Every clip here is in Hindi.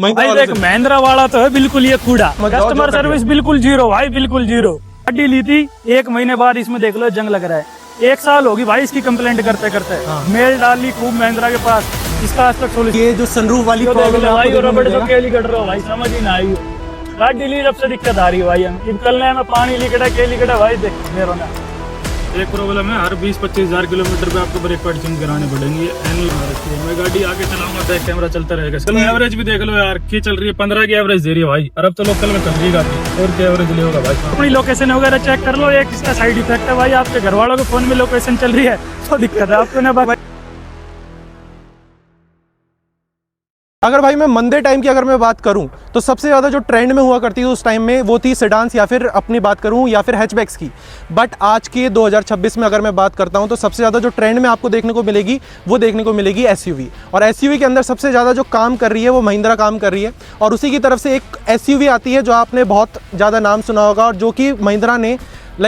भाई देख महिंद्रा वाला तो है बिल्कुल ये कूड़ा, कस्टमर सर्विस बिल्कुल जीरो भाई, बिल्कुल जीरो। गाड़ी ली थी 1 महीने बाद इसमें देख लो जंग लग रहा है। 1 साल होगी भाई इसकी कंप्लेंट करते करते। मेल डाली खूब महिंद्रा के पास, इसका आज तक सोल्यूशन। ये जो सनरूफ वाली प्रॉब्लम है भाई रबड़ तो केली कट रहा भाई, समझ ही ना आई। गाड़ी ली जब से दिक्कत आ रही है भाई। हम निकलने में पानी लिकड़ा केली कटा भाई, देख मेरा ना एक प्रॉब्लम है, हर 20-25 हजार किलोमीटर पे आपको ब्रेक पैड चेंज कराने पड़ेंगे। मैं गाड़ी आगे चलाऊंगा बैक कैमरा चलता रहेगा। चलो एवरेज भी देख लो यार, की चल रही है 15 की एवरेज दे रही है भाई। अरब तो लोकल में चल रही है गाड़ी, और क्या एवरेज ले होगा भाई। अपनी लोकेशन वगैरह चेक कर लो। एक इसका साइड इफेक्ट है भाई, आपके घर वालों के फोन में लोकेशन चल रही है तो दिक्कत है आपको ना भाई। अगर भाई मैं मंदे टाइम की अगर मैं बात करूं तो सबसे ज़्यादा जो ट्रेंड में हुआ करती थी उस टाइम में वो थी सेडान्स, या फिर अपनी बात करूं या फिर हैचबैक्स की। बट आज के 2026 में अगर मैं बात करता हूं तो सबसे ज़्यादा जो ट्रेंड में आपको देखने को मिलेगी वो देखने को मिलेगी एसयूवी। और एसयूवी के अंदर सबसे ज़्यादा जो काम कर रही है वो महिंद्रा काम कर रही है। और उसी की तरफ से एक एसयूवी आती है जो आपने बहुत ज़्यादा नाम सुना होगा, और जो कि महिंद्रा ने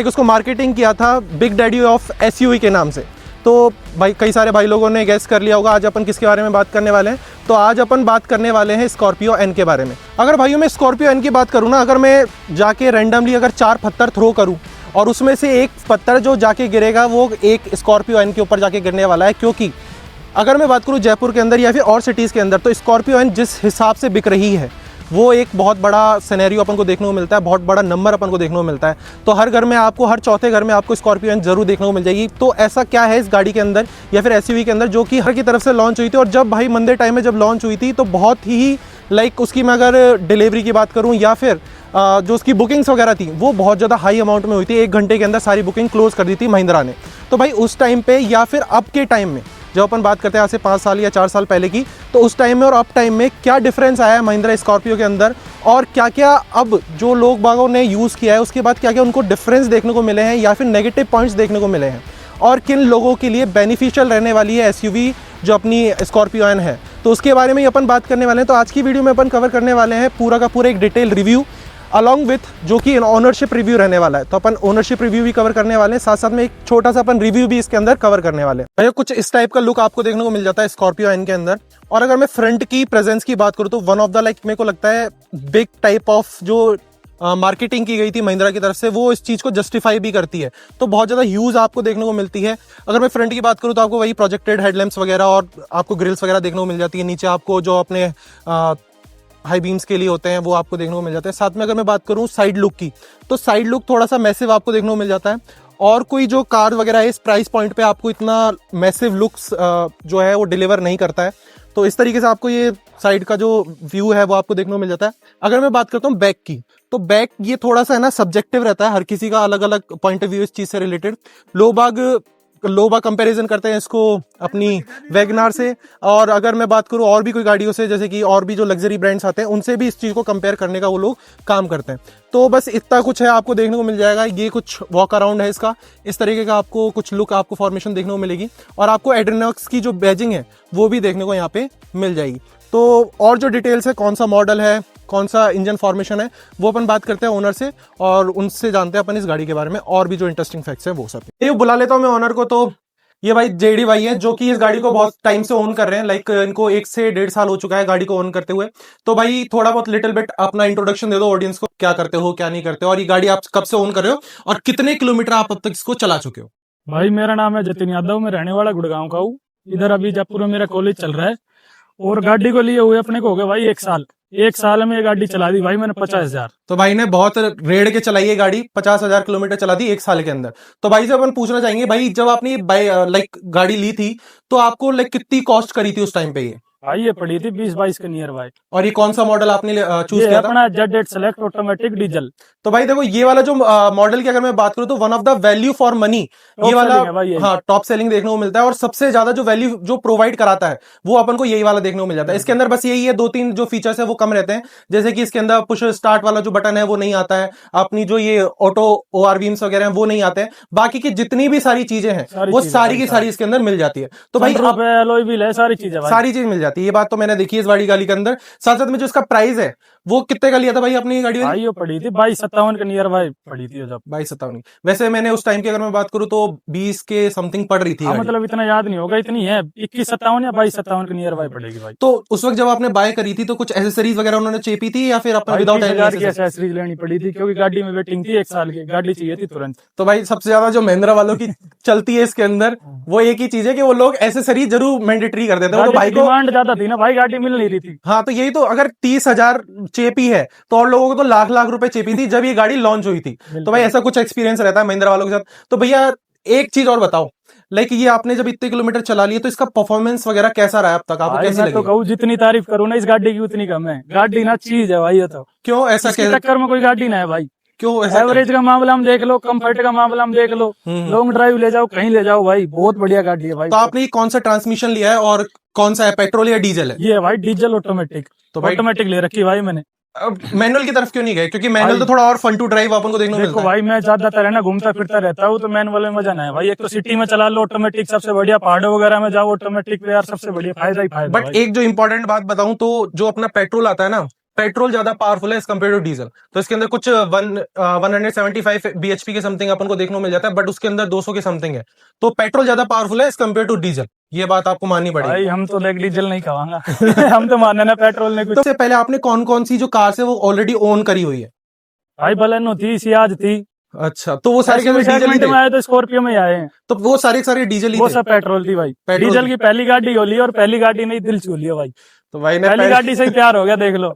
उसको मार्केटिंग किया था बिग डैडी ऑफ एसयूवी के नाम से। तो भाई कई सारे भाई लोगों ने गैस कर लिया होगा आज अपन किसके बारे में बात करने वाले हैं। तो आज अपन बात करने वाले हैं स्कॉर्पियो एन के बारे में। अगर भाइयों मैं स्कॉर्पियो एन की बात करूँ ना, अगर मैं जाके रैंडमली अगर 4 पत्थर थ्रो करूँ और उसमें से एक पत्थर जो जाके गिरेगा वो एक स्कॉर्पियो एन के ऊपर जाके गिरने वाला है। क्योंकि अगर मैं बात करूँ जयपुर के अंदर या फिर और सिटीज़ के अंदर, तो स्कॉर्पियो एन जिस हिसाब से बिक रही है वो एक बहुत बड़ा सिनेरियो अपन को देखने को मिलता है, बहुत बड़ा नंबर अपन को देखने को मिलता है। तो हर घर में आपको, हर चौथे घर में आपको स्कॉर्पियो एन जरूर देखने को मिल जाएगी। तो ऐसा क्या है इस गाड़ी के अंदर या फिर एसयूवी के अंदर जो कि हर की तरफ से लॉन्च हुई थी। और जब भाई मंदे टाइम में जब लॉन्च हुई थी तो बहुत ही उसकी मैं अगर डिलीवरी की बात करूँ या फिर जो उसकी बुकिंग्स वगैरह थी वो बहुत ज़्यादा हाई अमाउंट में हुई थी। 1 घंटे के अंदर सारी बुकिंग क्लोज कर दी थी महिंद्रा ने। तो भाई उस टाइम पे या फिर अब के टाइम में जब अपन बात करते हैं आज से 5 साल या 4 साल पहले की, तो उस टाइम में और अब टाइम में क्या डिफरेंस आया है महिंद्रा स्कॉर्पियो के अंदर, और क्या क्या अब जो लोग बागों ने यूज़ किया है उसके बाद क्या क्या उनको डिफरेंस देखने को मिले हैं या फिर नेगेटिव पॉइंट्स देखने को मिले हैं, और किन लोगों के लिए बेनिफिशियल रहने वाली है एसयूवी जो अपनी स्कॉर्पियो एन है। तो उसके बारे में ही अपन बात करने वाले हैं। तो आज की वीडियो में अपन कवर करने वाले हैं पूरा का पूरा एक डिटेल रिव्यू अलॉन्ग विथ जो कि ओनरशिप रिव्यू रहने वाला है। तो अपन ओनरशिप रिव्यू भी कवर करने वाले हैं, साथ साथ में एक छोटा सा अपन रिव्यू भी इसके अंदर कवर करने वाले हैं। भैया कुछ इस टाइप का लुक आपको देखने को मिल जाता है स्कॉर्पियो एन के अंदर। और अगर मैं फ्रंट की प्रेजेंस की बात करूँ तो वन ऑफ द मेरे को लगता है बिग टाइप ऑफ जो मार्केटिंग की गई थी महिंद्रा की तरफ से वो इस चीज़ को जस्टिफाई भी करती है। तो बहुत ज़्यादा यूज़ आपको देखने को मिलती है। अगर मैं फ्रंट की बात करूँ तो आपको वही प्रोजेक्टेड हेडलैम्प्स वगैरह और आपको ग्रिल्स वगैरह देखने को मिल जाती है। नीचे आपको जो अपने हाई बीम्स के लिए होते हैं वो आपको देखने को मिल जाते हैं। साथ में अगर मैं बात करूँ साइड लुक की, तो साइड लुक थोड़ा सा मैसिव आपको देखने को मिल जाता है। और कोई जो कार वगैरह है इस प्राइस पॉइंट पे आपको इतना मैसिव लुक्स जो है वो डिलीवर नहीं करता है। तो इस तरीके से आपको ये साइड का जो व्यू है वो आपको देखने को मिल जाता है। अगर मैं बात करता हूँ बैक की, तो बैक ये थोड़ा सा है ना सब्जेक्टिव रहता है, हर किसी का अलग अलग पॉइंट ऑफ व्यू इस चीज से रिलेटेड। लोग कंपैरिजन करते हैं इसको अपनी वैगनार से, और अगर मैं बात करूं और भी कोई गाड़ियों से जैसे कि और भी जो लग्जरी ब्रांड्स आते हैं उनसे भी इस चीज़ को कंपेयर करने का वो लोग काम करते हैं। तो बस इतना कुछ है आपको देखने को मिल जाएगा। ये कुछ वॉक अराउंड है इसका, इस तरीके का आपको कुछ लुक आपको फॉर्मेशन देखने को मिलेगी। और आपको एड्रीनॉक्स की जो बैजिंग है वो भी देखने को यहाँ पे मिल जाएगी। तो और जो डिटेल्स है, कौन सा मॉडल है, कौन सा इंजन फॉर्मेशन है, वो अपन बात करते हैं ओनर से और उनसे जानते हैं अपन इस गाड़ी के बारे में और भी जो इंटरेस्टिंग फैक्ट्स है वो सब। ये बुला लेता हूँ मैं ओनर को। तो ये भाई जेडी भाई है जो कि इस गाड़ी को बहुत टाइम से ओन कर रहे हैं। इनको 1 से 1.5 साल हो चुका है गाड़ी को ओन करते हुए। तो भाई थोड़ा बहुत लिटिल बिट अपना इंट्रोडक्शन दे दो ऑडियंस को, क्या करते हो क्या नहीं करते हो, और ये गाड़ी आप कब से ओन कर रहे हो और कितने किलोमीटर आप अब तक इसको चला चुके हो। भाई मेरा नाम है जतिन यादव, मैं रहने वाला गुड़गांव का हूँ। इधर अभी जयपुर में मेरा कॉलेज चल रहा है और गाड़ी को लिए हुए अपने को हो गया भाई 1 साल। 1 साल में ये गाड़ी चला दी भाई मैंने 50,000। तो भाई ने बहुत रेड के चलाई है गाड़ी, 50,000 किलोमीटर चला दी 1 साल के अंदर। तो भाई से अपन पूछना चाहेंगे भाई जब आपने गाड़ी ली थी तो आपको कितनी कॉस्ट करी थी उस टाइम पे ये? भाई ये पड़ी थी 20-22 के नियर भाई। और ये कौन सा मॉडल आपने चूज किया था? अपना Z8 सेलेक्ट ऑटोमेटिक डीजल। तो भाई देखो ये वाला जो मॉडल की अगर मैं बात करूं तो one of the value for money ये वाला हाँ टॉप सेलिंग देखने को मिलता है। और सबसे ज्यादा जो वैल्यू जो प्रोवाइड कराता है वो अपन को यही वाला देखने को मिल जाता है। इसके अंदर बस यही है 2-3 जो फीचर्स है वो कम रहते हैं, जैसे कि इसके अंदर पुश स्टार्ट वाला जो बटन है वो नहीं आता है, अपनी जो ये ऑटो OR बीम्स वगैरह है वो नहीं आते हैं। बाकी की जितनी भी सारी चीजें हैं वो सारी की सारी इसके अंदर मिल जाती है। तो भाई अलॉय व्हील है, सारी चीज मिल जाती है। ये बात तो मैंने देखी है इस गाड़ी के अंदर। साथ साथ में जो इसका प्राइस है वो कितने का लिया था भाई आपने ये गाड़ी? भाई वो पड़ी थी 22-57 के नियर बाय पड़ी थी वो जब। 22-57 की। वैसे मैंने उस टाइम की अगर मैं बात करूं तो 20 के समथिंग पड़ रही थी हाँ गाड़ी। मतलब इतना याद नहीं होगा, इतनी है 21-57 या 22-57 के नियर बाय पड़ेगी भाई। तो उस वक्त जब आपने बाय करी थी तो कुछ एसेसरीज वगैरह उन्होंने चेपी थी या फिर अपना भाई विदाउट 30,000 की एनी? एसेसरीज लेनी पड़ी थी क्योंकि गाड़ी में वेटिंग थी 1 साल की, गाड़ी चाहिए थी तुरंत। तो भाई सबसे ज्यादा जो महिंद्रा वालों की चलती है इसके अंदर वो एक ही चीज है कि वो लोग एसेसरीज जरूर मैंडेटरी कर देते हैं। वो तो भाई को डिमांड ज्यादा थी ना भाई, गाड़ी मिल नहीं रही थी। हाँ, तो यही तो, अगर 30,000 चेपी है तो और लोगों को तो लाख लाख रुपए चेपी थी जब ये गाड़ी लॉन्च हुई थी। तो भाई ऐसा कुछ एक्सपीरियंस रहता है महिंद्रा वालों के साथ। तो भैया एक चीज और बताओ, लाइक ये आपने जब इतने किलोमीटर चला लिए तो इसका परफॉर्मेंस वगैरह कैसा रहा अब तक, आपको भाई कैसी मैं लगी? तो कहूँ जितनी तारीफ करूँ ना इस गाड़ी की उतनी कम है। गाड़ी ना चीज है भाई, ये तो क्यों ऐसा? इसकी टक्कर में कोई गाड़ी ना है भाई। क्यों ऐसा? एवरेज का मामला हम देख लो, कंफर्ट का मामला हम देख लो, लॉन्ग ड्राइव ले जाओ, कहीं ले जाओ भाई, बहुत बढ़िया गाड़ी है भाई। तो आपने कौन सा ट्रांसमिशन लिया है और कौन सा है, पेट्रोल या डीजल है? ये है भाई डीजल ऑटोमेटिक। तो भाई ऑटोमेटिक ले रखी भाई मैंने। मैनुअल की तरफ क्यों नहीं गए? क्योंकि मैनुअल तो थोड़ा और फन टू ड्राइव अपन को देखने को देखो मिलता है। भाई मैं ज्यादातर है ना घूमता फिरता रहता हूँ, तो मैनुअल में मजा ना है भाई। एक तो सिटी में चला लो ऑटोमेटिक सबसे बढ़िया, पहाड़ों वगैरह में जाओ ऑटोमेटिक पे यार सबसे बढ़िया, फायदा ही फायदा बट भाई। एक जो इंपॉर्टेंट बात बताऊं तो जो अपना पेट्रोल आता है ना, पेट्रोल ज्यादा पावरफुल है एज कम्पेयर टू डीजल। तो इसके अंदर कुछ 175 bhp के समथिंग अपन को देखने को मिल जाता है, बट उसके अंदर 200 के समथिंग है। तो पेट्रोल ज्यादा पावरफुल है एज कम्पेयर टू डीजल, ये बात आपको माननी पड़ेगी। भाई हम तो देख डीजल नहीं खवाऊंगा हम तो मानना ना पेट्रोल ने कुछ। तो सबसे पहले आपने कौन कौन सी जो कार है वो ऑलरेडी ओन करी हुई है? भाई बलेनो थी, सियाज थी। अच्छा, तो वो सारे के सारे डीजल ही सेगमेंट थे? में आए तो स्कॉर्पियो में आए हैं, तो वो सारे सारे डीजल ही वो थे? सब पेट्रोल थी भाई। पेट्रोल डीजल थी। की पहली गाड़ी होली और पहली गाड़ी नहीं दिल छू लिया भाई। तो भाई ने पहली गाड़ी से ही प्यार हो गया देख लो।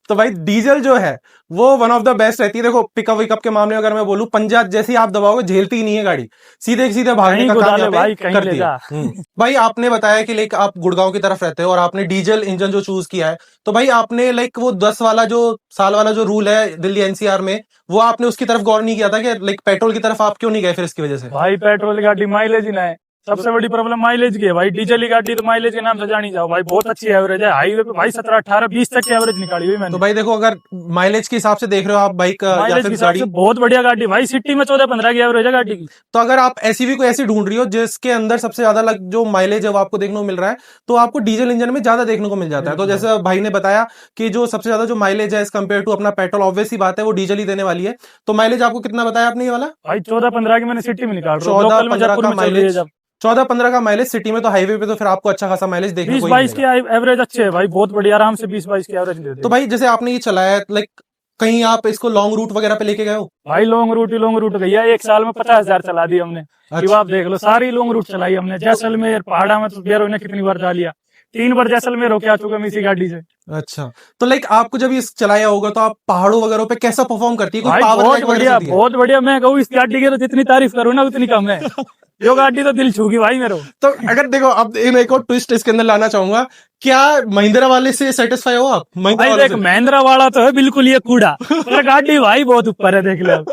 तो भाई डीजल जो है वो वन ऑफ द बेस्ट रहती है। देखो पिकअप विकअप के मामले में अगर मैं बोलूं, पंजा जैसे ही आप दबाओगे झेलती ही नहीं है गाड़ी, सीधे सीधे भागने कहीं का कुदा काम ले यहाँ भाई, पे कहीं करती ले है। जा। भाई आपने बताया कि लाइक आप गुड़गांव की तरफ रहते हो और आपने डीजल इंजन जो चूज किया है, तो भाई आपने लाइक वो 10 वाला जो साल वाला जो रूल है दिल्ली एनसीआर में, वो आपने उसकी तरफ गौर नहीं किया था कि लाइक पेट्रोल की तरफ आप क्यों नहीं गए फिर इसकी वजह से? भाई पेट्रोल की गाड़ी माइलेज ही ना है, सबसे बड़ी प्रॉब्लम माइलेज की है भाई। डीजल की गाड़ी तो माइलेज के नाम से जानी जाओ भाई, बहुत अच्छी एवरेज है हाईवे पे भाई, 17, 18, 20 तक की एवरेज निकाली हुई मैंने। तो भाई देखो, अगर माइलेज के हिसाब से देख रहे हो आप बाइक या माइलेज के फिर हिसाब गाड़ी, से बहुत बढ़िया गाड़ी भाई। सिटी में 14-15 की एवरेज है गाड़ी की। तो अगर आप ऐसी भी कोई ऐसी ढूंढ रही हो जिसके अंदर सबसे ज्यादा जो माइलेज है वो आपको देखने को मिल रहा है, तो आपको डीजल इंजन में ज्यादा देखने को मिल जाता है। तो जैसे भाई ने बताया कि जो सबसे ज्यादा जो माइलेज है एज कम्पेयर टू अपना पेट्रोल, ऑब्वियस सी बात है वो डीजल ही देने वाली है। तो माइलेज आपको कितना बताया आपने ये वाला? भाई 14-15 की मैंने सिटी में निकाल रहा हूँ, 14-15 लोकल में जयपुर का में चल रही है माइलेज, जब। 14-15 का माइलेज सिटी में, तो हाईवे पे तो फिर आपको अच्छा खासा माइलेज देखने को ही 20-22 मिलेगा। की एवरेज अच्छे है भाई, बहुत बढ़िया, आराम से 20-22 की एवरेज दे दे। तो भाई जैसे आपने ये चलाया, लाइक कहीं आप इसको लॉन्ग रूट वगैरह पे लेके गए हो? भाई लॉन्ग रूट गई है, 1 साल में 50,000 चला दी हमने। अच्छा। आप देख लो सारी लॉन्ग रूट चलाई हमने। जैसलमेर पहाड़ा में तो बेरो ने कितनी बार डालिया, 3 बार जैसलमेर होके आ चुका मैं इसी गाड़ी से। अच्छा, तो लाइक आपको जब ये चलाया होगा तो आप पहाड़ों वगैरह पे कैसा परफॉर्म करती है? कोई भाई पावर बहुत लैग वगैरह बढ़िया, चलती है? बहुत बढ़िया। मैं कहूँ इस गाड़ी की तो जितनी तारीफ करूँ ना उतनी कम है। यो गाड़ी तो दिल छूगी भाई मेरे। तो अगर देखो, अब एक और ट्विस्ट इसके अंदर लाना चाहूंगा, क्या महिंद्रा वाले से सेटिस्फाई हो आप? महिंद्रा भाई वाले देख महिंद्रा वाला तो है बिल्कुल ये कूड़ा, पर गाड़ी भाई बहुत ऊपर है देख लो।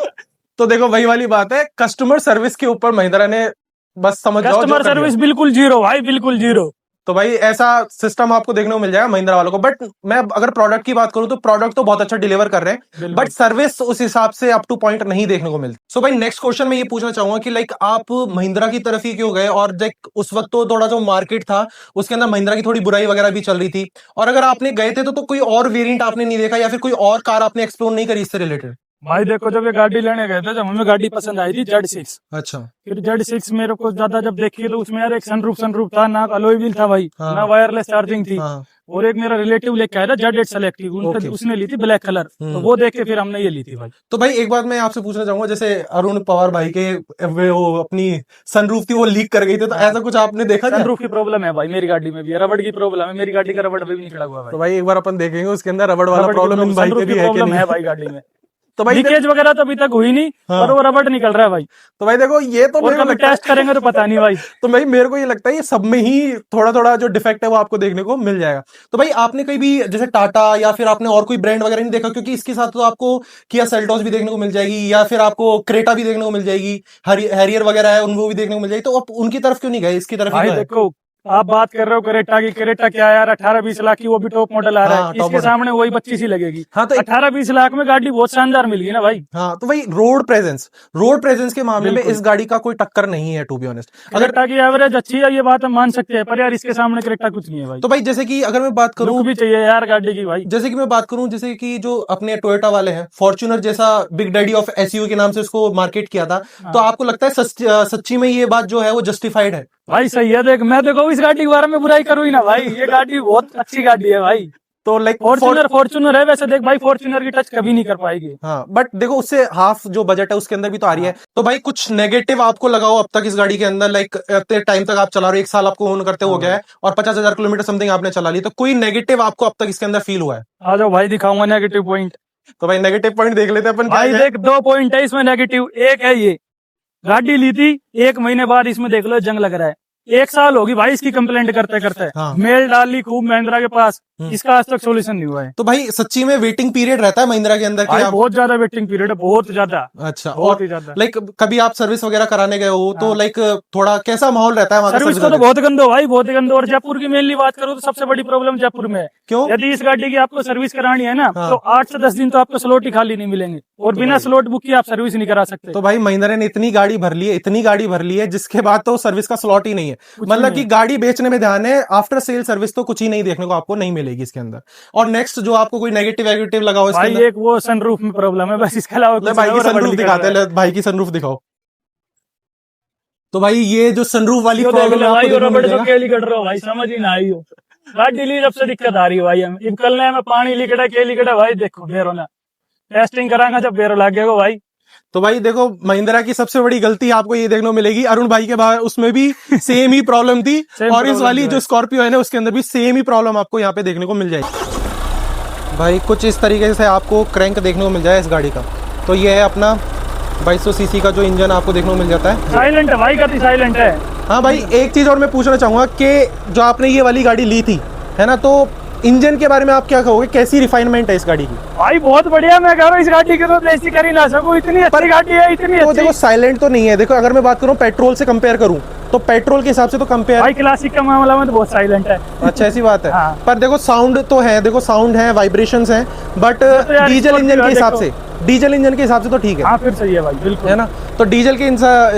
तो देखो वही वाली बात है, कस्टमर सर्विस के ऊपर महिंद्रा ने बस समझ जाओ जो कस्टमर कर दिया। सर्विस बिल्कुल जीरो भाई, बिल्कुल जीरो। तो भाई ऐसा सिस्टम आपको देखने को मिल जाएगा महिंद्रा वालों को। बट मैं अगर प्रोडक्ट की बात करूं तो प्रोडक्ट तो बहुत अच्छा डिलीवर कर रहे हैं, बट सर्विस उस हिसाब से अप टू पॉइंट नहीं देखने को मिलती। सो भाई नेक्स्ट क्वेश्चन मैं ये पूछना चाहूंगा कि लाइक आप महिंद्रा की तरफ ही क्यों गए? और लाइक उस वक्त तो थोड़ा जो मार्केट था उसके अंदर महिंद्रा की थोड़ी बुराई वगैरह भी चल रही थी, और अगर आपने गए थे तो कोई और वेरिएंट आपने नहीं देखा या फिर कोई और कार आपने एक्सप्लोर नहीं करी इससे रिलेटेड? भाई देखो जब ये गाड़ी लेने गए थे, जब हमें गाड़ी पसंद आई थी Z6। अच्छा। फिर Z6 मेरे को ज्यादा जब देखी तो उसमें यार एक सनरूफ था ना, अलॉय व्हील था भाई, हाँ। ना वायरलेस चार्जिंग थी। हाँ। और एक मेरा रिलेटिव लेके आया था Z8 सेलेक्टिव, उसने ली थी ब्लैक कलर, तो वो देख के फिर हमने ये ली थी भाई। तो भाई एक बात मैं आपसे पूछना चाहूंगा, जैसे अरुण पवार भाई के वो अपनी सनरूफ थी वो लीक कर गई थी, तो ऐसा कुछ आपने देखा? सनरूफ की प्रॉब्लम है भाई मेरी गाड़ी में भी, रबड़ की प्रॉब्लम है मेरी गाड़ी का, रबड़ भी नहीं खड़ा हुआ भाई। तो भाई एक बार अपन देखेंगे उसके अंदर रबड़ वाला प्रॉब्लम इन भाई के भी है कि नहीं है भाई गाड़ी में। तो भाई लीकेज वगैरह तो अभी तक हुई नहीं, हाँ। पर वो रबड़ निकल रहा है भाई। तो भाई देखो ये तो और कभी टेस्ट करेंगे तो पता नहीं भाई। तो भाई मेरे को ये लगता है ये सब में ही थोड़ा थोड़ा जो डिफेक्ट है वो आपको देखने को मिल जाएगा। तो भाई आपने कहीं भी जैसे टाटा या फिर आपने और कोई ब्रांड वगैरह नहीं देखा? क्योंकि इसके साथ तो आपको किया सेल्टोस भी देखने को मिल जाएगी, या फिर आपको क्रेटा भी देखने को मिल जाएगी, हैरियर वगैरह है उनको भी देखने को मिल जाएगी, तो आप उनकी तरफ क्यों नहीं गए, इसकी तरफ ही भाई गए? देखो आप बात कर रहे हो करेटा की, करेटा क्या है यार, 18-20 लाख की, वो भी टॉप मॉडल आ रहा हाँ, है, top इसके model। सामने वही 25 ही लगेगी। हाँ तो 18-20 लाख में गाड़ी बहुत शानदार मिल गई ना भाई। हाँ तो भाई रोड प्रेजेंस के मामले में बिल्कुल। इस गाड़ी का कोई टक्कर नहीं है टू बी ऑनेस्ट। अगर करेटा की एवरेज अच्छी है, ये बात हम मान सकते हैं, पर यार इसके सामने करेटा कुछ नहीं है भाई। तो भाई जैसे कि अगर मैं बात करूं, लुक भी चाहिए यार गाड़ी की भाई। जैसे कि जो अपने टोयोटा वाले हैं, फॉर्च्यूनर जैसा बिग डैडी ऑफ एसयूवी के नाम से उसको मार्केट किया था, तो आपको लगता है सच्ची में ये बात जो है वो जस्टिफाइड है? भाई सही है, देख मैं देखो इस गाड़ी के बारे में बुराई करूँ ही ना भाई, ये गाड़ी बहुत अच्छी गाड़ी है भाई। तो लाइक फॉर्च्यूनर है वैसे, देख भाई फॉर्च्यूनर की टच कभी नहीं कर पाएगी। हाँ, बट देखो उससे हाफ जो बजट है उसके अंदर भी तो आ रही है। तो भाई कुछ नेगेटिव आपको लगाओ अब तक इस गाड़ी के अंदर, लाइक इतने टाइम तक आप चला रहे हो, 1 साल आपको ओन करते हो गया है और 50,000 किलोमीटर समथिंग आपने चला ली, तो कोई नेगेटिव आपको अब तक इसके अंदर फील हुआ है? आ जाओ भाई दिखाऊंगा नेगेटिव पॉइंट। तो भाई नेगेटिव पॉइंट देख लेते हैं अपन। भाई देख 2 पॉइंट है इसमें नेगेटिव। एक है ये गाड़ी ली थी 1 महीने बाद इसमें देख लो जंग लग रहा है, 1 साल होगी भाई इसकी कंप्लेंट करते करते। हाँ। मेल डाल ली खूब महिंद्रा के पास, इसका आज तक सोल्यूशन नहीं हुआ है। तो भाई सच्ची में वेटिंग पीरियड रहता है महिंद्रा के अंदर भाई कि आप? बहुत ज्यादा वेटिंग पीरियड है, बहुत ज्यादा। अच्छा, बहुत और ही ज्यादा। लाइक कभी आप सर्विस वगैरह कराने गए हो तो हाँ। लाइक थोड़ा कैसा माहौल रहता है वहाँ का सर्विस सर्विस को तो वगैरह? बहुत गंदो भाई, बहुत ही गंदो। और जयपुर की मेनली बात करूँ तो सबसे बड़ी प्रॉब्लम जयपुर में है। क्यों? यदि इस गाड़ी की आपको सर्विस करानी है ना, हाँ। तो 8 से 10 दिन तो आपको स्लॉट ही खाली नहीं मिलेंगे, और बिना स्लॉट बुक किए आप सर्विस नहीं करा सकते। तो भाई महिंद्रा ने इतनी गाड़ी भर ली है जिसके बाद तो सर्विस का स्लॉट ही नहीं है, मतलब कि गाड़ी बेचने में ध्यान है, आफ्टर सेल सर्विस तो कुछ ही नहीं देखने को आपको नहीं मिलेगी इसके अंदर। और नेक्स्ट जो आपको कोई नेगेटिव लगा हो इसके भाई अंदर? एक वो सनरूफ में प्रॉब्लम है बस, इसके अलावा ले कुछ भाई की नहीं, सनरूफ रबड़ दिखाते निकल रहा हैं, भाई की सनरूफ दिखाओ। तो भाई ये जो सनरूफ वाली है। प्रॉब्लम है भाई आपको देखने को रबड़ मिल तो जाएगा। केली कट रहा हो भाई, समझ ही ना आई हो। गाड़ी ली जब से दिक्कत आ रही है भाई, हम निकलने में पानी लिकड़ा के लिकड़ा भाई, देखो बेरो ना टेस्टिंग कराएंगा जब बेरो लाग गया भाई। तो भाई देखो महिंद्रा की सबसे बड़ी गलती आपको ये देखने को मिलेगी, अरुण भाई के बाद उसमें भी सेम ही प्रॉब्लम थी और इस वाली जो स्कॉर्पियो है ना उसके अंदर भी सेम ही प्रॉब्लम आपको यहाँ पे देखने को मिल जाएगी। भाई कुछ इस तरीके से आपको क्रैंक देखने को मिल जाए इस गाड़ी का। तो ये है अपना 2200 सीसी का जो इंजन आपको देखने को मिल जाता है। साइलेंट है भाई, गति साइलेंट है। हाँ भाई एक चीज और मैं पूछना चाहूंगा कि जो आपने ये वाली गाड़ी ली थी है ना, तो इंजन के बारे में आप क्या कहोगे, कैसी रिफाइनमेंट है इस गाड़ी की? भाई बहुत बढ़िया, मैं कह रहा हूँ इस गाड़ी की तो बेइज्जती कर ही ना सकूं, इतनी अच्छी गाड़ी है, इतनी तो अच्छी। देखो साइलेंट तो नहीं है, देखो अगर मैं बात करूं पेट्रोल से कंपेयर करूं तो पेट्रोल के हिसाब से तो कंपेयर भाई क्लासिक का मामला में तो बहुत साइलेंट है। अच्छा ऐसी बात है। हाँ। पर देखो साउंड तो है, देखो साउंड है, वाइब्रेशंस हैं, बट तो यार डीजल इसको इंजन के हिसाब देखो। से डीजल इंजन के हिसाब से तो ठीक है। हाँ फिर सही है भाई, बिल्कुल है ना, तो डीजल के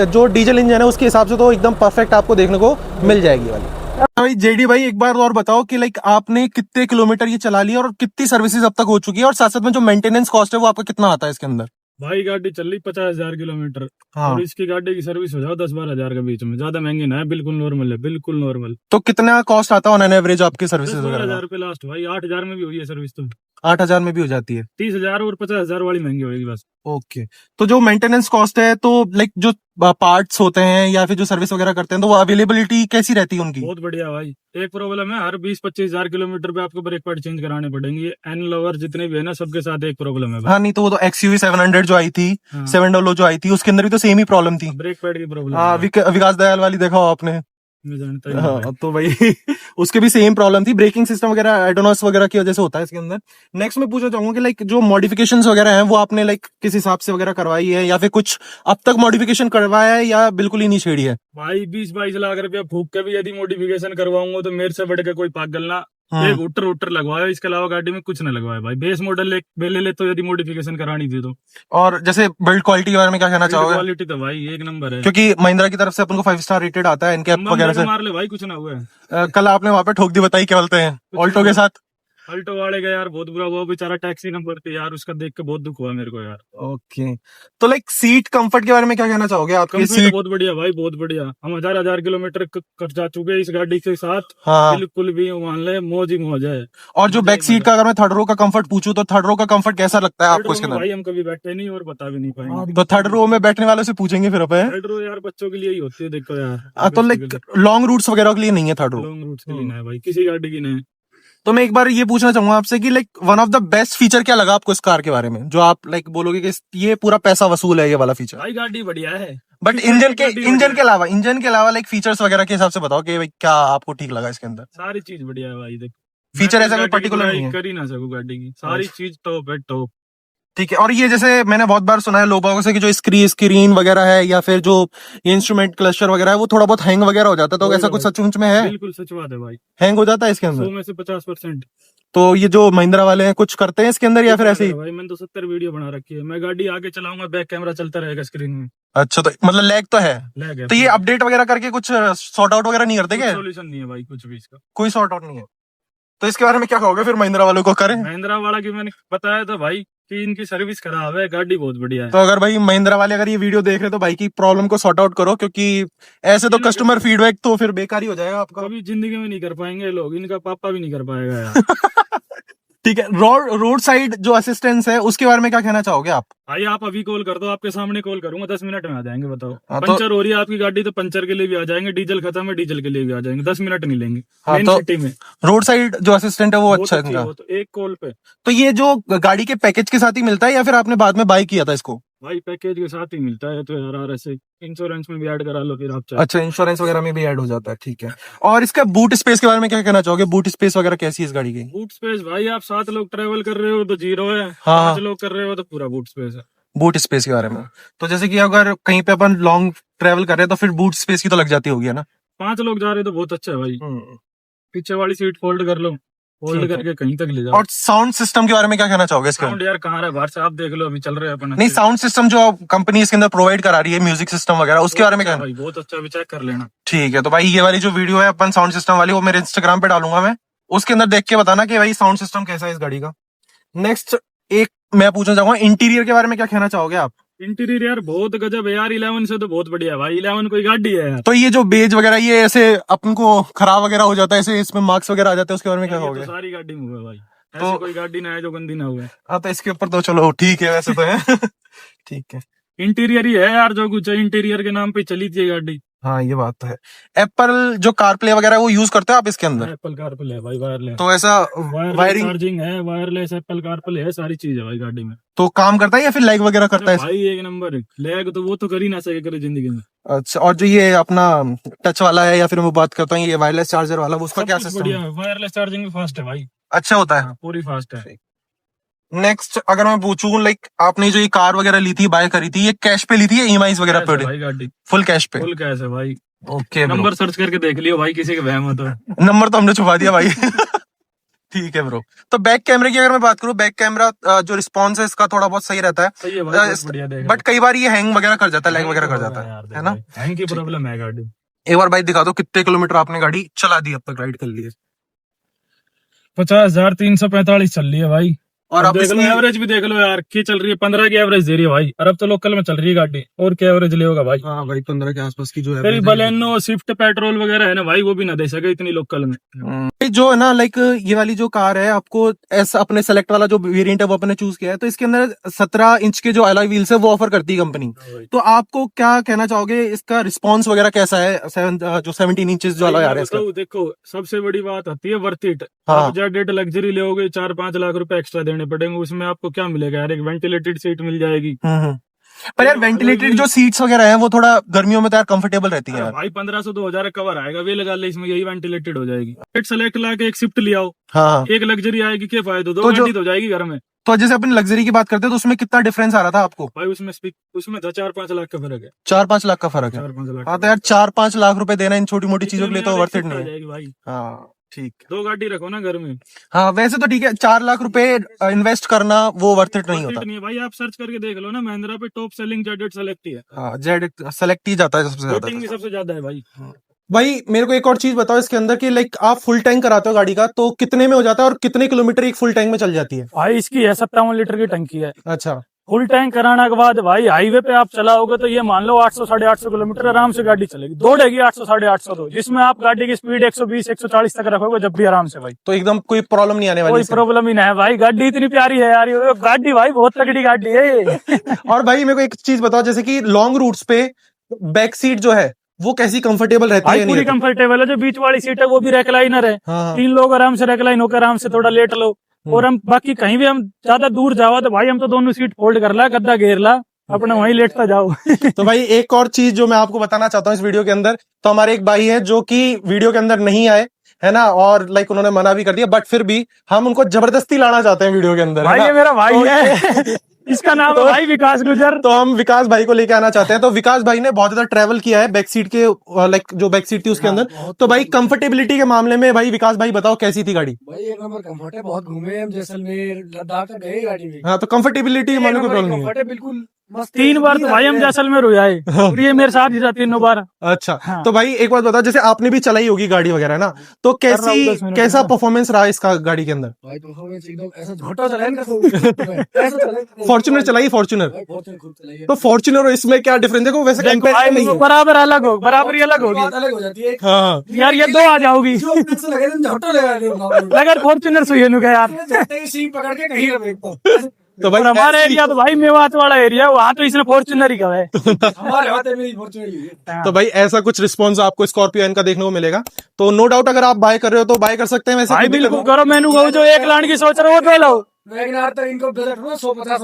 जो डीजल इंजन है उसके हिसाब से तो एकदम परफेक्ट आपको देखने को मिल जाएगी वाली। भाई जेडी भाई एक बार और बताओ कि लाइक आपने कितने किलोमीटर ये चला लिया और कितनी सर्विसेज अब तक हो चुकी है, और साथ साथ में जो मेंटेनेंस कॉस्ट है वो आपका कितना आता है इसके अंदर? भाई गाड़ी चल रही 50,000 किलोमीटर, हाँ। और इसकी गाड़ी की सर्विस हो जाओ 10-12 हजार के बीच में, ज्यादा महंगी ना है, बिल्कुल नॉर्मल है, बिल्कुल नॉर्मल। तो कितना कॉस्ट आता है ऑन एन एवरेज आपकी सर्विसेज 10-12 वगैरह? हजार रुपए लास्ट भाई, 8,000 में भी हुई है सर्विस तो। 8,000 में भी हो जाती है? 30,000 और 50,000 वाली महंगी होगी बस। ओके। तो जो मेंटेनेंस कॉस्ट है, तो लाइक जो पार्ट्स होते हैं या फिर जो सर्विस वगैरह करते हैं, तो वो अवेलेबिलिटी कैसी रहती है उनकी? बहुत बढ़िया भाई। एक प्रॉब्लम है, हर 20-25 हजार किलोमीटर पे आपको ब्रेक पैड चेंज कराने पड़ेंगे, एन लवर जितने भी है ना सबके साथ एक प्रॉब्लम है भाई। हाँ नहीं तो वो तो XUV 700 जो आई थी, हाँ। 700 जो आई थी उसके अंदर भी तो सेम ही प्रॉब्लम थी, ब्रेक पैड की प्रॉब्लम। हाँ विकास दयाल वाली देखा हो आपने? मैं जानता ही नहीं भाई। हाँ तो भाई उसके भी सेम प्रॉब्लम थी, ब्रेकिंग सिस्टम वगैरह एडोनॉस वगैरह की वजह से होता है इसके अंदर। नेक्स्ट मैं पूछना चाहूंगा कि लाइक जो मॉडिफिकेशंस वगैरह हैं वो आपने लाइक किस हिसाब से वगैरह करवाई है, या फिर कुछ अब तक मॉडिफिकेशन करवाया है या बिल्कुल ही नहीं छेड़ी है? भाई 20-22 लाख रुपया फूक के भी यदि मॉडिफिकेशन करवाऊंगा तो मेरे से बढ़ के कोई पागल ना। हाँ। एक उटर लगवाया, इसके अलावा गाड़ी में कुछ ना लगवाया भाई। बेस मॉडल ले ले तो यदि मॉडिफिकेशन करानी थी तो। और जैसे बिल्ड क्वालिटी के बारे में क्या कहना चाहोगे? क्वालिटी तो भाई एक नंबर है, क्योंकि महिंद्रा की तरफ से अपन को 5 स्टार रेटेड आता है इनके वगैरह से। मार ले भाई, कुछ ना हुआ है। कल आपने वहां पे ठोक दी बताई, क्या बोलते हैं ऑल्टो के साथ? अल्टो वाले का यार बहुत बुरा हुआ, बेचारा टैक्सी नंबर पे यार, उसका देख के बहुत दुख हुआ मेरे को यार। ओके। तो लाइक सीट कंफर्ट के बारे में क्या कहना चाहोगे? आपकी कंफर्ट सीट बहुत बढ़िया भाई, बहुत बढ़िया। हम हजार किलोमीटर कर जा चुके हैं इस गाड़ी के साथ। हाँ। बिल्कुल भी मान ले मौज ही मौज है। और जो बैक सीट का अगर मैं थर्ड रो का कंफर्ट पूछूं तो थर्ड रो का कंफर्ट कैसा लगता है आपको इसके अंदर? भाई हम कभी बैठे नहीं और बता भी नहीं पाएंगे। तो थर्ड रो में बैठने वालों से पूछेंगे फिर अपन। थर्ड रो यार बच्चों के लिए ही होती है, देखो यार। तो लाइक लॉन्ग रूट्स वगैरह के लिए नहीं है थर्ड रो? लॉन्ग रूट्स के लिए ना है भाई, किसी गाड़ी की नहीं है। तो मैं एक बार ये पूछना चाहूंगा आपसे कि like one of the best feature क्या लगा आपको इस कार के बारे में, जो आप लाइक बोलोगे कि ये पूरा पैसा वसूल है ये वाला फीचर? भाई गाड़ी बढ़िया है, बट इंजन के अलावा लाइक फीचर्स वगैरह के हिसाब से बताओ कि भाई क्या आपको ठीक लगा इसके अंदर? सारी चीज बढ़िया है भाई। देख फीचर मैं ऐसा कोई गाड़ी की पर्टिकुलर बुराई नहीं है? कर ही ना सकूं, गाड़ी की सारी चीज टॉप है, टॉप। ठीक है। और ये जैसे मैंने बहुत बार सुना है लोगों से कि जो स्क्रीन वगैरह है या फिर जो इंस्ट्रूमेंट क्लस्टर वगैरह है वो थोड़ा बहुत हैंग वगैरह हो जाता है, तो ऐसा कुछ सचमुच में है? बिल्कुल सच बात है भाई, हैंग हो जाता है इसके 100 अंदर? में से 50%। तो ये जो महिंद्रा वाले हैं कुछ करते हैं इसके अंदर या फिर ऐसे ही? भाई मैंने तो 70 वीडियो बना रखी है, मैं गाड़ी आगे चलाऊंगा बैक कैमरा चलता रहेगा स्क्रीन में। अच्छा, तो मतलब लैग तो है। लैग है तो ये अपडेट वगैरह करके कुछ सॉर्ट आउट वगैरह नहीं करते क्या? सोल्यूशन नहीं है भाई कुछ भी इसका, कोई सॉर्ट आउट नहीं है। तो इसके बारे में क्या कहोगे फिर महिंद्रा वालों को, करें? महिंद्रा वाला की मैंने बताया था भाई कि इनकी सर्विस खराब है, गाड़ी बहुत बढ़िया है। तो अगर भाई महिंद्रा वाले अगर ये वीडियो देख रहे हैं तो भाई की प्रॉब्लम को सॉर्ट आउट करो, क्योंकि ऐसे तो कस्टमर फीडबैक तो फिर बेकार ही हो जाएगा आपका। कभी जिंदगी में नहीं कर पाएंगे लोग, इनका पापा भी नहीं कर पाएगा यार। ठीक है। रोड साइड जो असिस्टेंस है उसके बारे में क्या कहना चाहोगे आप? भाई आप अभी कॉल कर दो, आपके सामने कॉल करूंगा, 10 मिनट में आ जाएंगे। बताओ हाँ, तो पंचर हो रही है आपकी गाड़ी तो पंचर के लिए भी आ जाएंगे, डीजल खत्म है डीजल के लिए भी आ जाएंगे, 10 मिनट नहीं लेंगे। हाँ, मेन तो सिटी में रोड साइड जो असिस्टेंट है वो अच्छा है इनका। तो एक कॉल पे। तो ये जो गाड़ी के पैकेज के साथ ही मिलता है या फिर आपने बाद में बाय किया था इसको? भाई पैकेज के साथ ही मिलता है, तो यार ऐसे इंश्योरेंस में भी ऐड करा लो फिर आप चाहे। अच्छा, इंश्योरेंस वगैरह में भी ऐड हो जाता है, ठीक है। और इसका बूट स्पेस के बारे में क्या कहना चाहोगे? बूट स्पेस वगैरह कैसी है इस गाड़ी की? बूट स्पेस भाई आप 7 लोग ट्रेवल कर रहे हो तो 0 है, हाँ। 5 लोग कर रहे हो तो पूरा बूट स्पेस है। बूट स्पेस के बारे में तो जैसे कि अगर कहीं पे अपन लॉन्ग ट्रेवल कर रहे हैं तो फिर बूट स्पेस की तो लग जाती होगी, है ना? 5 लोग जा रहे हो तो बहुत अच्छा है भाई। पीछे वाली सीट फोल्ड कर लो, फोल्ड ठीक है। करके कहीं तक ले जाओ। और साउंड सिस्टम के बारे में क्या कहना चाहोगे इसके? साउंड यार कहाँ है, बाहर से आप देख लो, अभी चल रहे हैं अपन। नहीं, साउंड सिस्टम जो कंपनी इसके अंदर प्रोवाइड करा रही है, म्यूजिक सिस्टम वगैरह, उसके बारे में क्या? भाई बहुत अच्छा, अभी चेक कर लेना। ठीक है। तो भाई ये वाली जो वीडियो है अपन साउंड सिस्टम वाली, वो मेरे इंस्टाग्राम पे डालूंगा मैं, उसके अंदर देख के बताना कि भाई साउंड सिस्टम कैसा है इस गाड़ी का। नेक्स्ट एक मैं पूछना चाहूंगा, इंटीरियर के बारे में क्या कहना चाहोगे आप? इंटीरियर यार बहुत गजब है यार, 11 से तो बहुत बढ़िया है भाई, 11 कोई गाड़ी है यार। तो ये जो बेज वगैरह ये ऐसे अपन को खराब वगैरह हो जाता है, ऐसे इसमें मार्क्स वगैरह आ जाते हैं, उसके बारे में क्या ये कहोगे? तो सारी गाड़ी में हुआ है भाई, तो ऐसी कोई गाड़ी ना है जो गंदी ना हुआ है। हाँ, तो इसके ऊपर तो चलो ठीक है, वैसे तो है। ठीक है। इंटीरियर ही है यार जो कुछ है, इंटीरियर के नाम पे चली थी ये गाड़ी। हाँ, ये बात तो है। एप्पल जो कार प्ले वगैरह है वो यूज करते हो आप इसके अंदर? एप्पल कारप्ले है भाई, वायरलेस। तो ऐसा वायरिंग चार्जिंग है, वायरलेस एप्पल कारप्ले है, सारी चीज है भाई गाड़ी में। तो काम करता है या फिर लाइक वगैरह करता है? भाई एक नंबर, लैग तो वो तो कर ही ना सके करे जिंदगी में। अच्छा, और जो ये अपना टच वाला है या फिर मैं बात करता हूँ ये वायरलेस चार्जर वाला, वो उसका क्या सिस्टम बढ़िया है? है, वायरलेस चार्जिंग भी फास्ट है भाई, अच्छा होता है? पूरी फास्ट है। नेक्स्ट अगर मैं पूछूं, लाइक आपने जो ये कार वगैरह ली थी, बाय करी थी, ये कैश पे ली थी या ईएमआई वगैरह कैश है पे? भाई गाड़ी फुल कैश पे? फुल कैश है भाई। ओके, नंबर सर्च करके देख लियो भाई, किसी के वहम हो तो। नंबर तो हमने छुपा दिया भाई। ठीक है ब्रो। तो बैक कैमरे की अगर मैं बात करूं, बैक कैमरा जो रिस्पॉन्स है इसका थोड़ा बहुत सही रहता सही है है, भाई, बहुत बढ़िया देख बट कई बार ये हैंग वगैरह कर जाता है, लैग वगैरह कर जाता है ना? हैंग की प्रॉब्लम है गाड़ी। एक बार भाई दिखा दो कितने किलोमीटर आपने गाड़ी चला दी, अब तक राइड कर ली है? 50,345 चल रही है भाई। और अब देख लो एवरेज भी देख लो यार, क्या चल रही है, 15 की एवरेज दे रही है भाई। अरब तो लोकल में चल रही है गाड़ी, और क्या एवरेज ले होगा भाई? हाँ भाई, 15 के आसपास की जो है। तेरी बलेनो स्विफ्ट पेट्रोल वगैरह है ना भाई, वो भी ना दे सके इतनी लोकल में। जो है ना, लाइक ये वाली जो कार है, आपको ऐसा अपने सेलेक्ट वाला जो वेरिएंट है वो अपने चूज किया है, तो इसके अंदर 17 इंच के जो अलॉय व्हील्स है वो ऑफर करती है कंपनी। तो आपको क्या कहना चाहोगे, इसका रिस्पॉन्स वगैरह कैसा है? जो 17 इंचेस जो अलॉय आ रहा है इसका? देखो सबसे बड़ी बात आती है वर्थ इट। हाँ। आप जेड लग्जरी लोगे 4-5 लाख रुपए एक्स्ट्रा देने पड़ेंगे, उसमें आपको क्या मिलेगा यार? एक वेंटिलेटेड सीट मिल जाएगी। पर यार वेंटिलेटेड जो सीट्स वगैरह है वो थोड़ा गर्मियों में तो यार कंफर्टेबल रहती है यार। भाई 1500-2000 कवर आएगा, वे लगा ले, इसमें यही वेंटिलेटेड हो जाएगी। सेलेक्ट ला के एक शिफ्ट ले आओ, हाँ, एक लग्जरी आएगी, क्या फायदा? दो तो गाड़ी तो हो जाएगी घर में। तो जैसे अपन लग्जरी की बात करते हैं तो उसमें कितना डिफरेंस आ रहा था आपको? भाई उसमें 4-5 लाख का फर्क है। 4-5 लाख का फर्क है? 4-5 लाख। हाँ, तो यार 4-5 लाख रुपए देना इन छोटी मोटी चीजों के लिए तो वर्थ इट नहीं है भाई। हाँ, ठीक है। 2 गाड़ी रखो ना घर में। हाँ, वैसे तो ठीक है, 4 लाख रुपए इन्वेस्ट करना वो वर्थ इट नहीं होता। नहीं है भाई, आप सर्च करके देख लो ना, महिंद्रा पे टॉप सेलिंग जेड सेलेक्ट ही है। हाँ, जेड सेलेक्ट ही जाता है सबसे रेटिंग भी ज्यादा। सबसे ज्यादा है भाई। भाई मेरे को एक और चीज बताओ इसके अंदर कि लाइक आप फुल टैंक कराते हो गाड़ी का, तो कितने में हो जाता है और कितने किलोमीटर एक फुल टैंक में चल जाती है? भाई इसकी है 57 लीटर की टंकी है। अच्छा, फुल टैंक कराने के बाद भाई हाईवे पे आप चलाओगे तो ये मान लो 800-850 किलोमीटर आराम से गाड़ी चलेगी, दौड़ेगी 800-850 तो, जिसमें आप गाड़ी की स्पीड 120-140 तक रखोगे जब भी आराम से भाई। तो एकदम कोई प्रॉब्लम नहीं आने वाली कोई इससे? प्रॉब्लम ही नहीं है भाई, गाड़ी इतनी प्यारी है यार, ये गाड़ी भाई बहुत तगड़ी गाड़ी है। और भाई मेरे को एक चीज बताओ, जैसे कि लॉन्ग रूट्स पे बैक सीट जो है वो कैसी कंफर्टेबल रहती है? पूरी कंफर्टेबल है, जो बीच वाली सीट है वो भी रेक्लाइनर है। हाँ। 3 लोग आराम से रेक्लाइन होकर आराम से थोड़ा लेट लो। और हम बाकी कहीं भी हम ज्यादा दूर जाओ तो भाई हम तो दोनों सीट फोल्ड कर ला, गद्दा घेर ला, अपने वहीं लेटता जाओ। तो भाई एक और चीज जो मैं आपको बताना चाहता हूँ इस वीडियो के अंदर, तो हमारे एक भाई हैं जो कि वीडियो के अंदर नहीं आए, है ना, और लाइक उन्होंने मना भी कर दिया, बट फिर भी हम उनको जबरदस्ती लाना चाहते हैं वीडियो के अंदर। भाई ये मेरा भाई है। इसका नाम है भाई विकास गुजर। तो हम विकास भाई को लेके आना चाहते हैं। तो विकास भाई ने बहुत ज्यादा ट्रेवल किया है बैक सीट के, लाइक जो बैक सीट थी उसके अंदर। तो भाई कंफर्टेबिलिटी के मामले में भाई विकास भाई बताओ कैसी थी गाड़ी? भाई एक नंबर कंफर्ट है, बहुत घूमे हम जैसलमेर लद्दाख तक गए गाड़ी में। हाँ, तो कंफर्टेबिलिटी मामले कोई प्रॉब्लम नहीं है। कंफर्ट है बिल्कुल मस्त। 3 बार तो भाई हम जैसलमेर हुए आए, और ये मेरे साथ ही था 3 बार। अच्छा, हाँ। तो भाई एक बात बताओ, जैसे आपने भी चलाई होगी गाड़ी वगैरह ना, तो कर रहा हूँ 10 मिनट कैसा में। परफॉर्मेंस रहा इसका गाड़ी के अंदर? भाई परफॉर्मेंस एकदम ऐसा झोटा चला है ना, ऐसा चला है। फॉर्च्यूनर चलाई, फॉर्च्यूनर। भाई फॉर्च्यूनर खूब चलाई है। तो फॉर्च्यूनर और इसमें क्या डिफरेंस? देखो वैसे देखो कंपेयर भाई नहीं है। बराबर अलग हो, बराबरी अलग होगी। बात अलग हो जाती है। हाँ, यार ये 2 आ जाओगी। जो ऐसा लगे ना झोटा लगा दे अगर फॉर्च्यूनर सुई नु यार। झोटे की सींग पकड़ के कहीं रख देता। तो भाई और हमारे ऐसी- एरिया तो भाई मेवात वाला एरिया, वहाँ तो इसने फॉर्च्यूनर ही कहा है। हमारे हाथ में फॉर्च्यूनर ही है। तो भाई ऐसा कुछ रिस्पॉन्स आपको स्कॉर्पियो एन का देखने को मिलेगा। तो नो डाउट अगर आप बाय कर रहे हो तो बाय कर सकते हैं। वैसे भाई कोई दिक्कत बिल्कुल नहीं। करो, मैंने कहो जो 1 लाख की सोच रहे हो तो लो। वैगनार तक इनको बजट में 150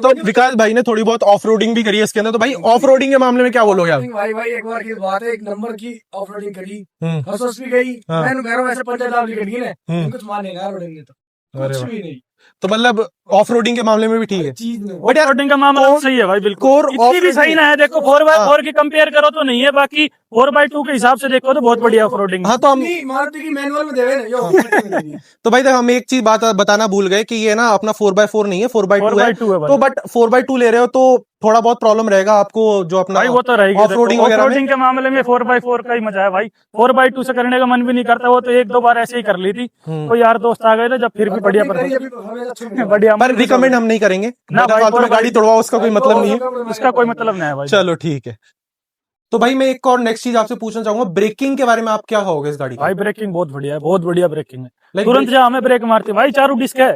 तो विकास भाई ने थोड़ी बहुत ऑफ रोडिंग भी करी है इसके अंदर। तो भाई ऑफ रोडिंग के मामले में क्या बोलोगे आप? भाई एक बार की बात है, एक नंबर की ऑफ रोडिंग करी, हम्म। हंस भी गई। हाँ। मैं कह रहा हूँ ऐसे 50 की गई हम्म। ना, कुछ माने ना रोडिंग ने तो अरे कुछ वाह। भी नहीं तो मतलब ऑफ रोडिंग के मामले में भी ठीक है। चीज नहीं। बट यार रोडिंग का मामला तो सही है भाई, बिल्कुल core इतनी भी off-roading- सही ना है। देखो 4x4 की कंपेयर करो तो नहीं है, बाकी 4x2 के हिसाब से देखो तो बहुत बढ़िया ऑफ रोडिंग। हाँ, तो हम नहीं, मारुति की मैनुअल में देवे ना यो। तो भाई हम एक चीज बात बताना भूल गए कि ये ना अपना 4x4 नहीं है, 4x2 है। 4x2 है भाई। तो बट 4x2 ले रहे हो तो थोड़ा बहुत प्रॉब्लम रहेगा आपको, जो अपना भाई वो तो रहेगी। ऑफ-रोडिंग वगैरह में। ऑफ-रोडिंग के मामले में 4x4 का ही मजा है भाई। 4x2 से करने का मन भी नहीं करता। वो तो 1-2 बार ऐसे ही कर ली थी, कोई यार दोस्त आ गए थे जब, फिर भी बढ़िया बढ़िया पर रिकमेंड हम नहीं करेंगे ना भाई, फालतू में गाड़ी तोड़वाओ, उसका कोई मतलब नहीं है। इसका कोई मतलब नहीं है भाई। चलो ठीक है। तो भाई मैं एक और नेक्स्ट चीज आपसे पूछना चाहूंगा, ब्रेकिंग के बारे में आप क्या कहोगे इस गाड़ी की? भाई ब्रेकिंग बहुत बढ़िया है, बहुत बढ़िया ब्रेकिंग है। Like तुरंत जहाँ हमें ब्रेक मारती है भाई, 4 डिस्क है।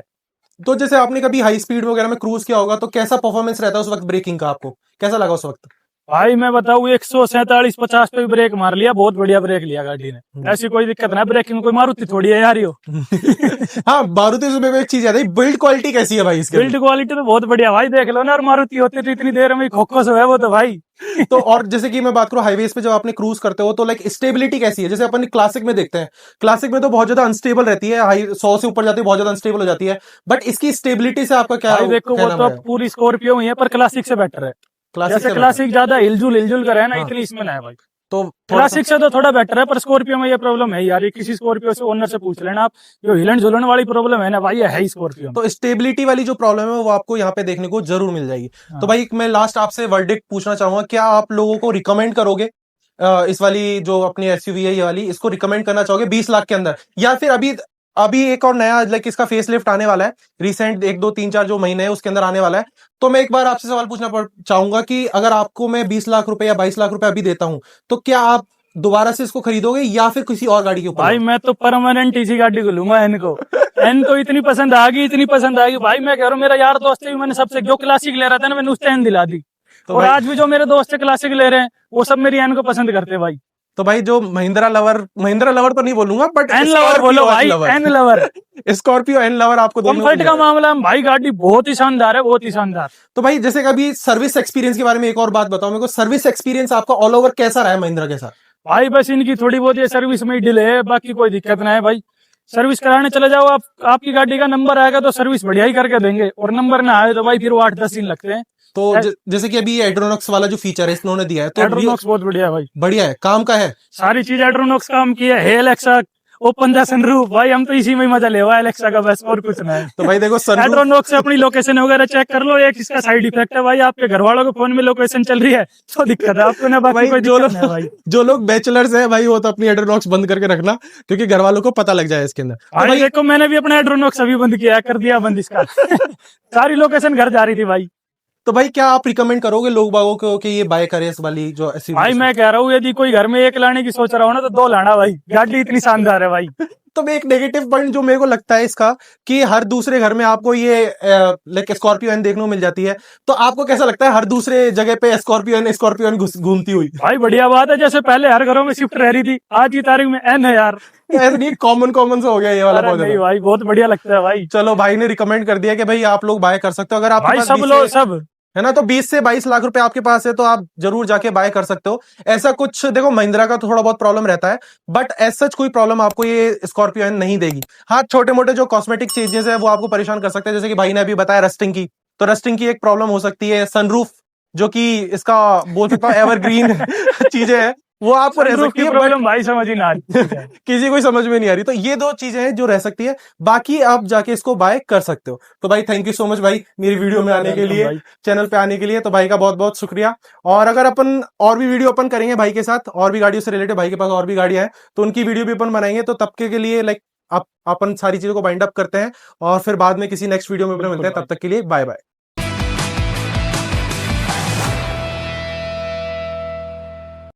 तो जैसे आपने कभी हाई स्पीड वगैरह में क्रूज किया होगा, तो कैसा परफॉर्मेंस रहता है उस वक्त ब्रेकिंग का? आपको कैसा लगा उस वक्त? भाई मैं बताऊँ 147-50 पे भी ब्रेक मार लिया, बहुत बढ़िया ब्रेक लिया गाड़ी ने। ऐसी कोई दिक्कत ना ब्रेकिंग में, कोई मारुति थोड़ी है यार यो। हाँ, मारुति से मेरे को एक चीज याद है, बिल्ड क्वालिटी कैसी है भाई इसके? बिल्ड क्वालिटी तो बहुत बढ़िया भाई, देख लो ना। और मारुति होती तो इतनी देर में खोखो से है वो तो भाई। तो और जैसे कि मैं बात करूं हाईवेज पे जब आपने क्रूज करते हो तो लाइक स्टेबिलिटी कैसी है? जैसे अपन क्लासिक में देखते हैं, क्लासिक में तो बहुत ज्यादा अनस्टेबल रहती है, हाई 100 से ऊपर जाती है बहुत ज्यादा अनस्टेबल हो जाती है। बट इसकी स्टेबिलिटी से आपका क्या भाई देखो वो कहना तो है? पूरी स्कॉर्पियो ही है, पर क्लासिक से बेटर है। क्लासिक जैसे से क्लासिक ज्यादा हिलजुल कर है ना, हाँ। इतनी इसमें ना है भाई। तो क्लासिक से तो थोड़ा बेटर है, पर स्कॉर्पियो में ये प्रॉब्लम है यार। ये किसी स्कॉर्पियो से ओनर से पूछ लेना आप, जो हिलन झुलन वाली प्रॉब्लम है ना भाई, ये है ही स्कॉर्पियो में। तो स्टेबिलिटी वाली जो प्रॉब्लम है वो आपको यहाँ पे देखने को जरूर मिल जाएगी। तो भाई मैं लास्ट आपसे वर्डिक्ट पूछना चाहूंगा, क्या आप लोगों को रिकमेंड करोगे इस वाली जो अपनी एसयूवी है ये वाली, इसको रिकमेंड करना चाहोगे 20 लाख के अंदर? या फिर अभी अभी एक और नया लाइक इसका फेस लिफ्ट आने वाला है, रिसेंट 1-2-3-4 जो महीने है उसके अंदर आने वाला है। तो मैं एक बार आपसे सवाल पूछना चाहूंगा कि अगर आपको मैं 20 लाख रुपए या 22 लाख रुपए अभी देता हूं, तो क्या आप दोबारा से इसको खरीदोगे या फिर किसी और गाड़ी के ऊपर? भाई मैं तो परमानेंट इसी गाड़ी को लूंगा। एन को इतनी पसंद आ गई, इतनी पसंद आ गई भाई। मैं कह रहा हूँ मेरा यार दोस्त है, मैंने सबसे जो क्लासिक ले रहा था ना, मैंने उससे एन दिला दी। तो और भाई- आज भी जो मेरे दोस्त क्लासिक ले रहे हैं वो सब मेरी एन को पसंद करते हैं भाई। तो भाई जो महिंद्रा लवर तो नहीं बोलूंगा, बट एन लवर बोलो भाई, N lover. Scorpio N lover आपको देखने को कंफर्ट का मिलेगा। मामला में भाई गाड़ी बहुत ही शानदार है, बहुत ही शानदार। तो भाई जैसे कभी सर्विस एक्सपीरियंस के बारे में एक और बात बताओ मेरे को, सर्विस एक्सपीरियंस आपका ऑल ओवर कैसा रहा है महिंद्रा के साथ? भाई बस इनकी थोड़ी बहुत ये सर्विस में डिले है, बाकी कोई दिक्कत ना है भाई। सर्विस कराने चले जाओ आप, आपकी गाड़ी का नंबर आएगा तो सर्विस बढ़िया ही करके देंगे, और नंबर ना आए तो भाई फिर वो 8-10 दिन लगते हैं। तो जैसे कि अभी एड्रोनॉक्स वाला जो फीचर है इन्होंने दिया है, तो एड्रोनॉक्स बहुत बढ़िया है भाई, बढ़िया है, काम का है। सारी चीज एड्रोनॉक्स काम की है। एलेक्सा ओपन द सनरूफ, भाई हम तो इसी में ही मजा ले हुआ एलेक्सा का, बस और कुछ ना है। तो भाई देखो सनरूफ एड्रोनॉक्स से अपनी लोकेशन वगैरह चेक कर लो। एक इसका साइड इफेक्ट है भाई, आपके घर वालों के फोन में लोकेशन चल रही है तो दिक्कत है आपको ना, बाकी भाई कोई दिक्कत नहीं है भाई। जो लोग बैचलर्स हैं भाई वो तो अपनी एड्रोनॉक्स बंद करके रखना, क्योंकि घर वालों को पता लग जाए इसके अंदर। तो भाई देखो मैंने भी अपना एड्रोनॉक्स अभी बंद किया, कर दिया बंद इसका। सारी लोकेशन घर जा रही थी भाई। तो भाई क्या आप रिकमेंड करोगे लोग बागों को कि ये बाय करें इस वाली जो SUV? भाई मैं कह रहा हूँ यदि कोई घर में एक लाने की सोच रहा हो ना, तो 2 लाना भाई, गाड़ी इतनी शानदार है भाई। तो एक नेगेटिव पॉइंट जो मेरे को लगता है इसका, कि हर दूसरे घर में आपको ये लाइक स्कॉर्पियो एन देखने को मिल जाती है। तो आपको कैसा लगता है हर दूसरे जगह पे स्कॉर्पियो एन घूमती हुई? भाई बढ़िया बात है, जैसे पहले हर घरों में स्विफ्ट रह रही थी, आज की तारीख में एन है यार। ऐसा नहीं, कॉमन सा हो गया ये वाला अरे बहुत नहीं ज्यादा। भाई बहुत बढ़िया लगता है भाई। चलो भाई ने रिकमेंड कर दिया कि भाई आप लोग बाय कर सकते हो अगर आप भाई सब लोग सब है ना। तो 20 से 22 लाख रुपए आपके पास है तो आप जरूर जाके बाय कर सकते हो। ऐसा कुछ देखो, महिंद्रा का तो थोड़ा बहुत प्रॉब्लम रहता है, बट एज सच कोई प्रॉब्लम आपको ये स्कॉर्पियो एन नहीं देगी। हाँ, छोटे मोटे जो कॉस्मेटिक चेंजेस है वो आपको परेशान कर सकते हैं, जैसे कि भाई ने अभी बताया रस्टिंग की, तो रस्टिंग की एक प्रॉब्लम हो सकती है। सनरूफ जो कि इसका बोल सकता हूँ एवरग्रीन चीजें हैं, वो आपको रह सनरूफ सकती की है, बट प्रॉब्लम भाई समझ ही ना आ रही है। किसी को समझ में नहीं आ रही। तो ये दो चीजें हैं जो रह सकती है, बाकी आप जाके इसको बाय कर सकते हो। तो भाई थैंक यू सो मच भाई मेरी वीडियो में आने के वेलकम लिए, भाई। चैनल पे आने के लिए। तो भाई का बहुत बहुत शुक्रिया। और अगर अपन और भी वीडियो अपन करेंगे भाई के साथ, और भी गाड़ियों से रिलेटेड, भाई के पास और भी गाड़ियां हैं तो उनकी वीडियो भी अपन बनाएंगे। तो तब के लिए लाइक अपन सारी चीजों को बाइंड अप करते हैं और फिर बाद में किसी नेक्स्ट वीडियो में मिलते हैं। तब तक के लिए बाय बाय।